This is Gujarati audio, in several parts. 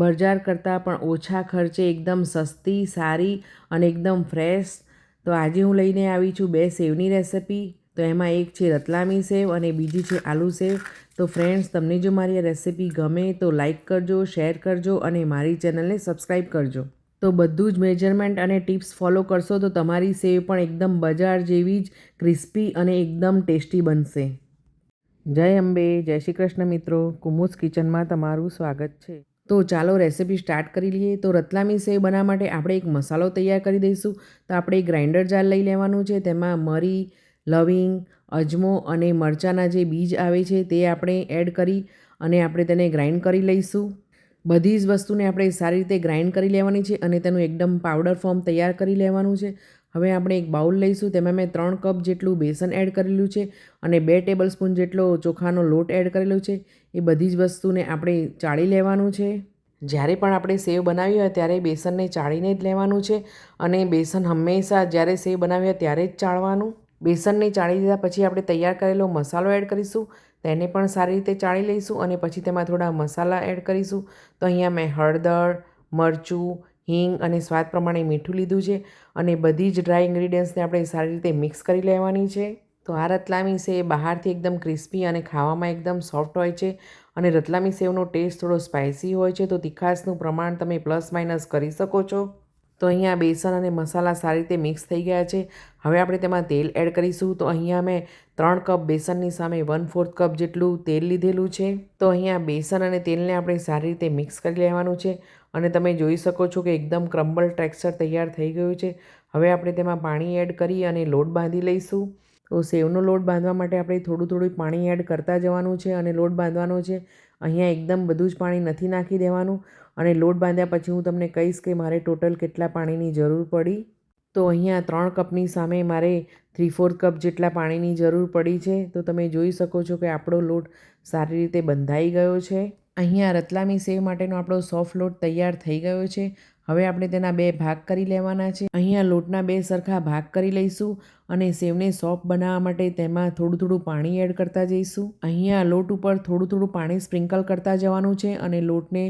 બજાર કરતાં પણ ઓછા ખર્ચે એકદમ સસ્તી, સારી અને એકદમ ફ્રેશ. તો આજે હું લઈને આવી છું 2 સેવની રેસિપી. તો એમાં એક છે રતલામી સેવ અને બીજી છે આલુ સેવ. તો ફ્રેન્ડ્સ, તમને જો મારી આ રેસિપી ગમે તો લાઈક કરજો, શેર કરજો અને મારી ચેનલને સબસ્ક્રાઈબ કરજો. તો બધું જ મેજરમેન્ટ અને ટિપ્સ ફોલો કરશો તો તમારી સેવ પણ એકદમ બજાર જેવી જ ક્રિસ્પી અને એકદમ ટેસ્ટી બનશે. જય અંબે, જય શ્રી કૃષ્ણ મિત્રો. કુમુસ કિચનમાં તમારું સ્વાગત છે. તો ચાલો રેસિપી સ્ટાર્ટ કરી લઈએ. તો રતલામી સેવ બનાવવા માટે આપણે એક મસાલો તૈયાર કરી દઈશું. તો આપણે એક ગ્રાઇન્ડર જાર લઈ લેવાનું છે. તેમાં મરી, લવિંગ, અજમો અને મરચાંના જે બીજ આવે છે તે આપણે એડ કરી અને આપણે તેને ગ્રાઇન્ડ કરી લઈશું. બધી જ વસ્તુને આપણે સારી રીતે ગ્રાઇન્ડ કરી લેવાની છે અને તેનું એકદમ પાવડર ફોર્મ તૈયાર કરી લેવાનું છે. હવે આપણે એક બાઉલ લઈશું. તેમાં મેં 3 કપ જેટલું બેસન એડ કરેલું છે અને 2 ટેબલસ્પૂન જેટલો ચોખાનો લોટ એડ કરેલો છે. એ બધી જ વસ્તુને આપણે ચાળી લેવાનું છે. જ્યારે પણ આપણે સેવ બનાવી હોય ત્યારે બેસનને ચાળીને જ લેવાનું છે અને બેસન હંમેશા જ્યારે સેવ બનાવી હોય ત્યારે જ ચાળવાનું. બેસનને ચાળી લીધા પછી આપણે તૈયાર કરેલો મસાલો એડ કરીશું. તેને પણ સારી રીતે ચાળી લઈશું અને પછી તેમાં થોડા મસાલા એડ કરીશું. તો અહીંયા મેં હળદર, મરચું, હિંગ અને સ્વાદ પ્રમાણે મીઠું લીધું છે અને બધી જ ડ્રાય ઇન્ગ્રીડિયન્ટ્સને આપણે સારી રીતે મિક્સ કરી લેવાની છે. તો આ રતલામી સેવ બહારથી એકદમ ક્રિસ્પી અને ખાવામાં એકદમ સોફ્ટ હોય છે અને રતલામી સેવનો ટેસ્ટ થોડો સ્પાઇસી હોય છે. તો તીખાશનું પ્રમાણ તમે પ્લસ માઇનસ કરી શકો છો. તો અહીંયા બેસન અને મસાલા સારી રીતે મિક્સ થઈ ગયા છે. હવે આપણે તેમાં તેલ એડ કરીશું. તો અહીંયા મેં 3 કપ બેસનની સામે 1/4 કપ જેટલું તેલ લીધેલું છે. તો અહીંયા બેસન અને તેલને આપણે સારી રીતે મિક્સ કરી લેવાનું છે અને તમે જોઈ શકો છો કે એકદમ ક્રમ્બલ ટેક્સચર તૈયાર થઈ ગયું છે. હવે આપણે તેમાં પાણી એડ કરી અને લોટ બાંધી લઈશું. તો સેવનો લોટ બાંધવા માટે આપણે થોડું થોડું પાણી એડ કરતા જવાનું છે અને લોટ બાંધવાનો છે. અહીંયા એકદમ બધું જ પાણી નથી નાખી દેવાનું અને લોટ બાંધ્યા પછી હું તમને કહીશ કે મારે ટોટલ કેટલા પાણીની જરૂર પડી. તો અહીંયા 3 કપની સામે મારે 3/4 કપ જેટલા પાણીની જરૂર પડી છે. તો તમે જોઈ શકો છો કે આપણો લોટ સારી રીતે બંધાઈ ગયો છે. અહીંયા રતલામી સેવ માટેનો આપણો સોફ્ટ લોટ તૈયાર થઈ ગયો છે. હવે આપણે તેના 2 ભાગ કરી લેવાના છે. અહીંયા લોટના 2 સરખા ભાગ કરી લઈશું અને સેવને સોફ્ટ બનાવવા માટે તેમાં થોડું થોડું પાણી એડ કરતા જઈશું. અહીંયા લોટ ઉપર થોડું થોડું પાણી સ્પ્રિંકલ કરતા જવાનું છે અને લોટને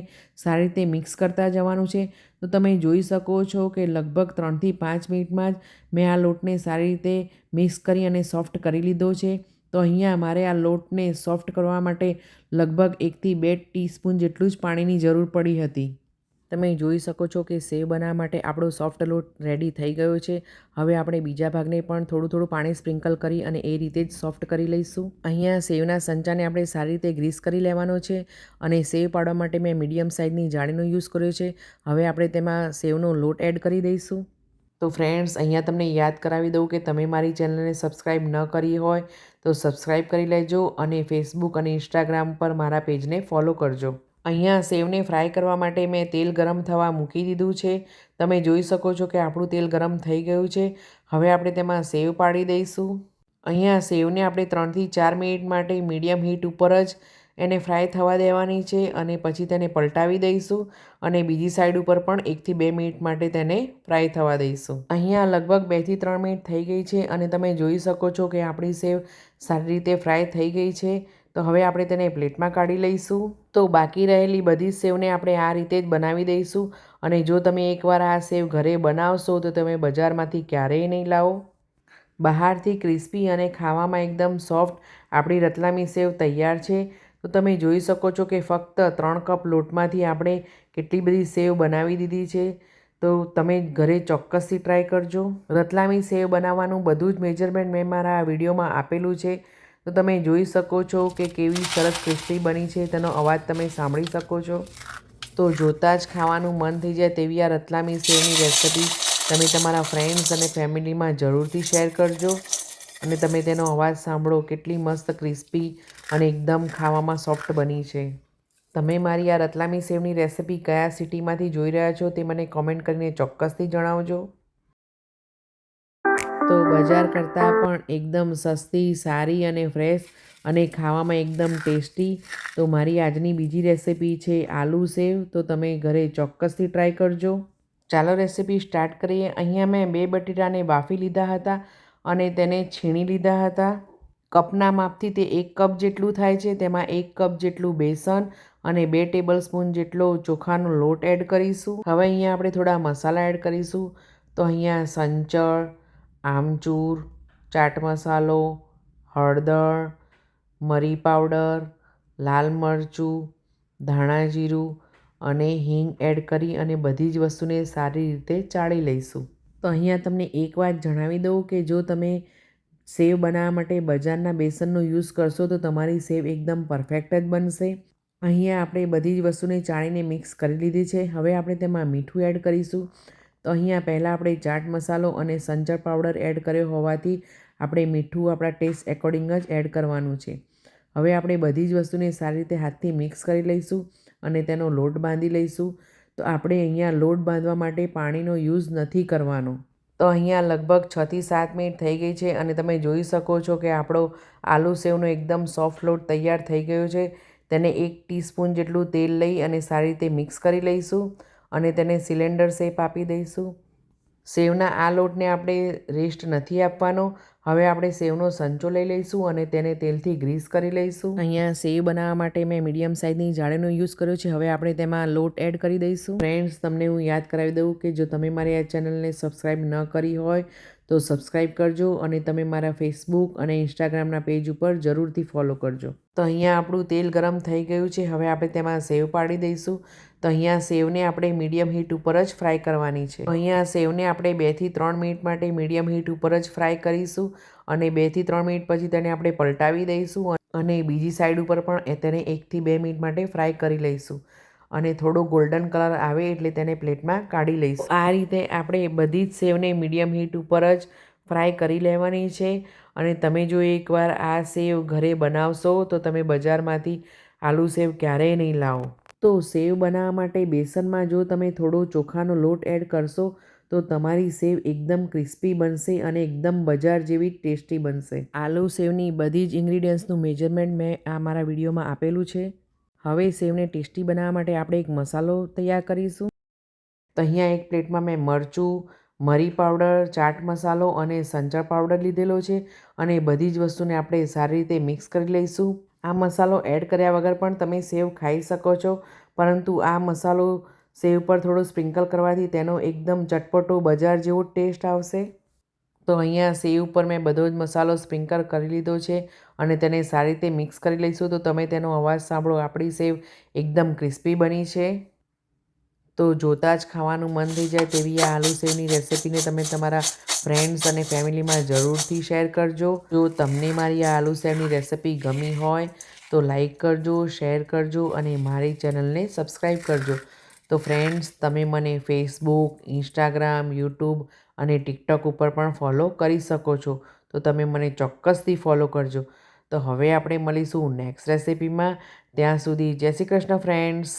સારી રીતે મિક્સ કરતા જવાનું છે. તો તમે જોઈ શકો છો કે લગભગ 3 થી 5 મિનિટમાં જ મેં આ લોટને સારી રીતે મિક્સ કરી અને સોફ્ટ કરી લીધો છે. તો અહીંયા મારે આ લોટને સોફ્ટ કરવા માટે લગભગ 1 થી 2 ટીસ્પૂન જેટલું જ પાણીની જરૂર પડી હતી. તમે જોઈ શકો છો કે સેવ બનાવવા માટે આપણો સોફ્ટ લોટ રેડી થઈ ગયો છે. હવે આપણે બીજા ભાગને પણ થોડું થોડું પાણી સ્પ્રિંકલ કરી અને એ રીતે જ સોફ્ટ કરી લઈશું. અહીંયા સેવના સંચાને આપણે સારી રીતે ગ્રીસ કરી લેવાનો છે અને સેવ પાડવા માટે મેં મીડિયમ સાઇઝની જાળીનો યુઝ કર્યો છે. હવે આપણે તેમાં સેવનો લોટ એડ કરી દઈશું. તો ફ્રેન્ડ્સ, અહીંયા તમને યાદ કરાવી દઉં કે તમે મારી ચેનલને સબસ્ક્રાઈબ ન કરી હોય તો સબસ્ક્રાઈબ કરી લેજો અને ફેસબુક અને ઇન્સ્ટાગ્રામ પર મારા પેજને ફોલો કરજો. અહીંયા સેવને ફ્રાય કરવા માટે મેં તેલ ગરમ થવા મૂકી દીધું છે. તમે જોઈ શકો છો કે આપણું તેલ ગરમ થઈ ગયું છે. હવે આપણે તેમાં સેવ પાડી દઈશું. અહીંયા સેવને આપણે 3 થી 4 મિનિટ માટે મીડિયમ હીટ ઉપર જ એને ફ્રાય થવા દેવાની છે અને પછી તેને પલટાવી દઈશું અને બીજી સાઈડ ઉપર પણ 1 થી 2 મિનિટ માટે તેને ફ્રાય થવા દઈશું. અહીંયા લગભગ 2 થી 3 મિનિટ થઈ ગઈ છે અને તમે જોઈ શકો છો કે આપણી સેવ સારી રીતે ફ્રાય થઈ ગઈ છે. તો હવે આપણે તેને પ્લેટમાં કાઢી લઈશું. તો બાકી રહેલી બધી જ સેવને આપણે આ રીતે જ બનાવી દઈશું અને જો તમે એકવાર આ સેવ ઘરે બનાવશો તો તમે બજારમાંથી ક્યારેય નહીં લાવો. બહારથી ક્રિસ્પી અને ખાવામાં એકદમ સોફ્ટ આપણી રતલામી સેવ તૈયાર છે. તો તમે જોઈ શકો છો કે ફક્ત 3 કપ લોટમાંથી આપણે કેટલી બધી સેવ બનાવી દીધી છે. તો તમે ઘરે ચોક્કસથી ટ્રાય કરજો. રતલામી સેવ બનાવવાનું બધું જ મેજરમેન્ટ મેં મારા આ વિડીયોમાં આપેલું છે. તો તમે જોઈ શકો છો કે કેવી સરસ ક્રિસ્પી બની છે. તેનો અવાજ તમે સાંભળી શકો છો. તો જોતાં જ ખાવાનું મન થઈ જાય તેવી આ રતલામી સેવની રેસિપી તમે તમારા ફ્રેન્ડ્સ અને ફેમિલીમાં જરૂરથી શેર કરજો અને તમે તેનો અવાજ સાંભળો કેટલી મસ્ત ક્રિસ્પી અને એકદમ ખાવામાં સોફ્ટ બની છે. તમે મારી આ રતલામી સેવની રેસિપી કયા સિટીમાંથી જોઈ રહ્યા છો તે મને કોમેન્ટ કરીને ચોક્કસથી જણાવજો. તો બજાર કરતાં પણ એકદમ સસ્તી, સારી અને ફ્રેશ અને ખાવામાં એકદમ ટેસ્ટી. તો મારી આજની બીજી રેસિપી છે આલુ સેવ. તો તમે ઘરે ચોક્કસથી ટ્રાય કરજો. ચાલો રેસિપી સ્ટાર્ટ કરીએ. અહીંયા મેં 2 બટેટાને બાફી લીધા હતા અને તેને છીણી લીધા હતા. કપના માપથી તે 1 કપ જેટલું થાય છે. તેમાં 1 કપ જેટલું બેસન અને 2 ટેબલસ્પૂન જેટલો ચોખાનો લોટ એડ કરીશું. હવે અહીંયા આપણે થોડા મસાલા એડ કરીશું. તો અહીંયા સંચળ, આમચૂર, ચાટ મસાલો, હળદર, મરી પાવડર, લાલ મરચું, ધાણા જીરું અને હિંગ એડ કરી અને બધી જ વસ્તુને સારી રીતે ચાળી લઈશું. તો અહીંયા તમને એક વાત જણાવી દઉં કે જો તમે સેવ બનાવવા માટે બજારના બેસનનો યુઝ કરશો તો તમારી સેવ એકદમ પરફેક્ટ જ બનશે. અહીંયા આપણે બધી જ વસ્તુને ચાળીને મિક્સ કરી લીધી છે. હવે આપણે તેમાં મીઠું એડ કરીશું. તો અહીંયા પહેલાં આપણે ચાટ મસાલો અને સંચળ પાવડર એડ કર્યો હોવાથી આપણે મીઠું આપણા ટેસ્ટ એકોર્ડિંગ જ એડ કરવાનું છે. હવે આપણે બધી જ વસ્તુને સારી રીતે હાથથી મિક્સ કરી લઈશું અને તેનો લોટ બાંધી લઈશું. તો આપણે અહીંયા લોટ બાંધવા માટે પાણીનો યુઝ નથી કરવાનો. તો અહીંયા લગભગ 6 થી 7 મિનિટ થઈ ગઈ છે અને તમે જોઈ શકો છો કે આપણો આલુ સેવનો એકદમ સોફ્ટ લોટ તૈયાર થઈ ગયો છે. તેને 1 ટીસ્પૂન જેટલું તેલ લઈ અને સારી રીતે મિક્સ કરી લઈશું અને તેને સિલિન્ડર શેપ આપી દઈશું. સેવના આ લોટને આપણે રેસ્ટ નથી આપવાનો. હવે આપણે સેવનો સંચો લઈ લઈશું અને તેને તેલથી ગ્રીસ કરી લઈશું. અહીંયા સેવ બનાવવા માટે મેં મીડિયમ સાઇઝની જાળીનો યુઝ કર્યો છે. હવે આપણે તેમાં લોટ એડ કરી દઈશું. ફ્રેન્ડ્સ, તમને હું યાદ કરાવી દઉં કે જો તમે મારી આ ચેનલને સબસ્ક્રાઈબ ન કરી હોય તો સબસ્ક્રાઈબ કરજો અને તમે મારા ફેસબુક અને ઇન્સ્ટાગ્રામના પેજ ઉપર જરૂરથી ફોલો કરજો. તો અહીંયા આપણું તેલ ગરમ થઈ ગયું છે. હવે આપણે તેમાં સેવ પાડી દઈશું. તો અહીંયા સેવને આપણે મીડિયમ હીટ ઉપર જ ફ્રાય કરવાની છે. અહીંયા સેવને આપણે 2 થી 3 મિનિટ માટે મીડિયમ હીટ ઉપર જ ફ્રાય કરીશું અને 2 થી 3 મિનિટ પછી તેને આપણે પલટાવી દઈશું અને બીજી સાઈડ ઉપર પણ તેને 1 થી 2 મિનિટ માટે ફ્રાય કરી લઈશું અને થોડો ગોલ્ડન કલર આવે એટલે તેને પ્લેટમાં કાઢી લઈશું. આ રીતે આપણે બધી જ સેવને મીડિયમ હીટ ઉપર જ ફ્રાય કરી લેવાની છે અને તમે જો એકવાર આ સેવ ઘરે બનાવશો તો તમે બજારમાંથી આલુ સેવ ક્યારેય નહીં લાવો. તો સેવ બનાવવા માટે બેસનમાં જો તમે થોડો ચોખાનો લોટ એડ કરશો તો તમારી સેવ એકદમ ક્રિસ્પી બનશે અને એકદમ બજાર જેવી ટેસ્ટી બનશે. આલુ સેવની બધી જ ઇન્ગ્રીડિયન્ટ્સનું મેજરમેન્ટ મેં આ મારા વિડીયોમાં આપેલું છે. હવે સેવને ટેસ્ટી બનાવવા માટે આપણે એક મસાલો તૈયાર કરીશું. તો અહીંયા એક પ્લેટમાં મેં મરચું, મરી પાવડર, ચાટ મસાલો અને સંચળ પાવડર લીધેલો છે અને બધી જ વસ્તુને આપણે સારી રીતે મિક્સ કરી લઈશું. આ મસાલો એડ કર્યા વગર પણ તમે સેવ ખાઈ શકો છો, પરંતુ આ મસાલો સેવ પર થોડો સ્પ્રિંકલ કરવાથી તેનો એકદમ ચટપટો બજાર જેવો ટેસ્ટ આવશે. તો અહીંયા સેવ ઉપર મેં બધો જ મસાલો સ્પ્રિંકલ કરી લીધો છે અને તેને સારી રીતે મિક્સ કરી લઈશું. તો તમે તેનો અવાજ સાંભળો, આપણી સેવ એકદમ ક્રિસ્પી બની છે. તો જોતાં જ ખાવાનું મન થઈ જાય તેવી આ આલુ સેવની રેસિપીને તમે તમારા ફ્રેન્ડ્સ અને ફેમિલીમાં જરૂરથી શેર કરજો. જો તમને મારી આ આલુ સેવની રેસિપી ગમી હોય તો લાઈક કરજો, શેર કરજો અને મારી ચેનલને સબસ્ક્રાઈબ કરજો. તો ફ્રેન્ડ્સ, તમે મને ફેસબુક, ઇન્સ્ટાગ્રામ, યુટ્યુબ અને ટિકટોક ઉપર પણ ફોલો કરી શકો છો. તો તમે મને ચોક્કસથી ફોલો કરજો. તો હવે આપણે મળીશું નેક્સ્ટ રેસિપીમાં. ત્યાં સુધી જય શ્રી કૃષ્ણ ફ્રેન્ડ્સ.